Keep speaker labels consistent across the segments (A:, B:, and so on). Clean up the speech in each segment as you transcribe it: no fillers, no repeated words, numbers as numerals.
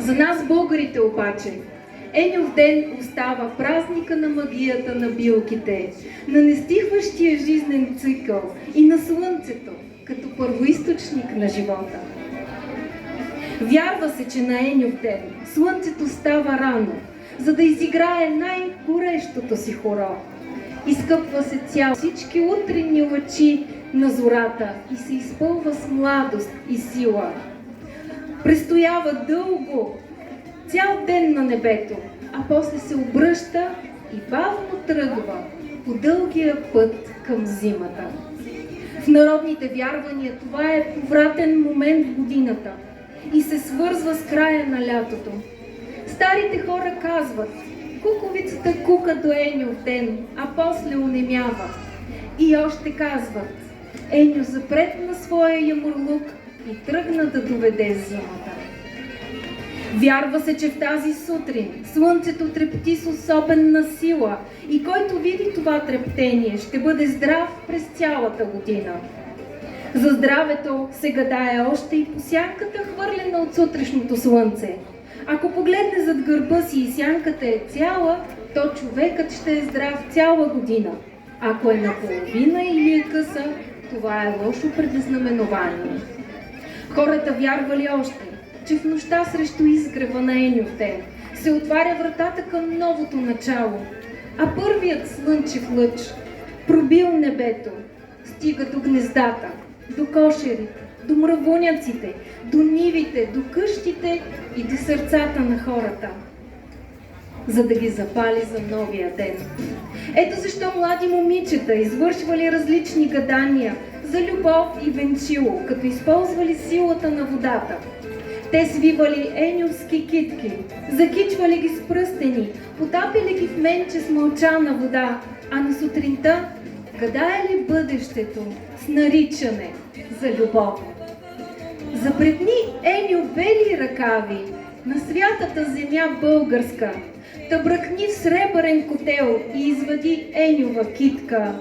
A: За нас, българите обаче, Еньов ден остава празника на магията на билките, на нестихващия жизнен цикъл и на слънцето, като първоизточник на живота. Вярва се, че на Еньов ден слънцето става рано, за да изиграе най-горещото си хоро. Изкъпва се цял всички утренни лъчи на зората и се изпълва с младост и сила. Престоява дълго, цял ден на небето, а после се обръща и бавно тръгва по дългия път към зимата. В народните вярвания това е повратен момент в годината и се свързва с края на лятото. Старите хора казват: куковицата кука до Еньов ден, а после онемява. И още казват: Еньо запретна своя ямурлук и тръгна да доведе зимата. Вярва се, че в тази сутрин слънцето трепти с особена сила и който види това трептение, ще бъде здрав през цялата година. За здравето се гадае още и по сянката, хвърлена от сутрешното слънце. Ако погледне зад гърба си и сянката е цяла, то човекът ще е здрав цяла година. Ако е наполовина или е къса, това е лошо предзнаменование. Хората вярвали още, че в нощта срещу изгрева на Еньов ден се отваря вратата към новото начало, а първият слънчев лъч, пробил небето, стига до гнездата, до кошерите, до мравуняците, до нивите, до къщите и до сърцата на хората, за да ги запали за новия ден. Ето защо млади момичета извършвали различни гадания за любов и венчило, като използвали силата на водата. Те свивали еньовски китки, закичвали ги с пръстени, потапили ги в менче с мълчана вода, а на сутринта гадаели бъдещето с наричане за любов. Запретни Еньо бели ръкави на святата земя българска, та бръкни в сребърен котел и извади Еньова китка.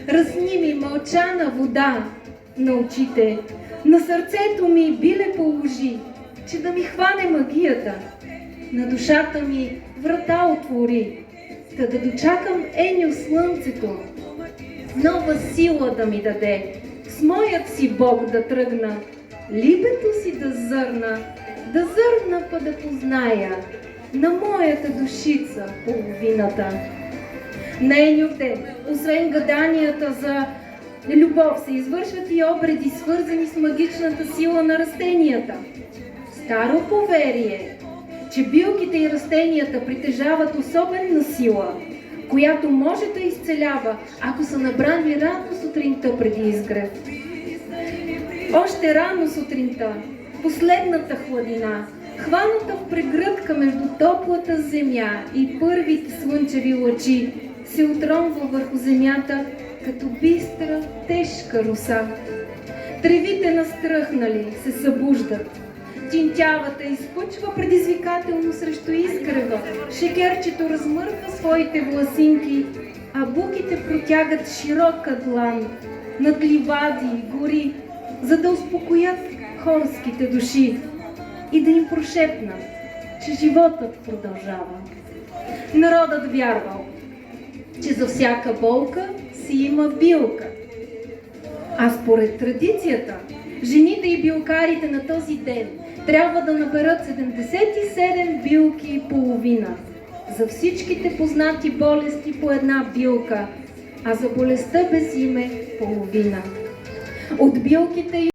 A: Разни ми мълчана вода на очите, на сърцето ми биле положи, че да ми хване магията. На душата ми врата отвори, та да дочакам Еньо слънцето, нова сила да ми даде, с моят си Бог да тръгна, либето си да зърна па да позная на моята душица половината. На Еньов ден, освен гаданията за любов, се извършват и обреди, свързани с магичната сила на растенията. Старо поверие, че билките и растенията притежават особена сила, която може да изцелява, ако са набрани рано сутринта преди изгрев. Още рано сутринта, последната хладина, хваната в прегръдка между топлата земя и първите слънчеви лъчи, се отромва върху земята като бистра, тежка роса. Тревите настръхнали се събуждат. Тинтявата изпъчва предизвикателно срещу изгрева, шекерчето размърква своите власинки, а буките протягат широка длан над ливади и гори, за да успокоят хорските души и да им прошепнат, че животът продължава. Народът вярвал, че за всяка болка си има билка. А според традицията, жените и билкарите на този ден трябва да наберат 77 билки и половина. За всичките познати болести по една билка, а за болестта без име половина. От билките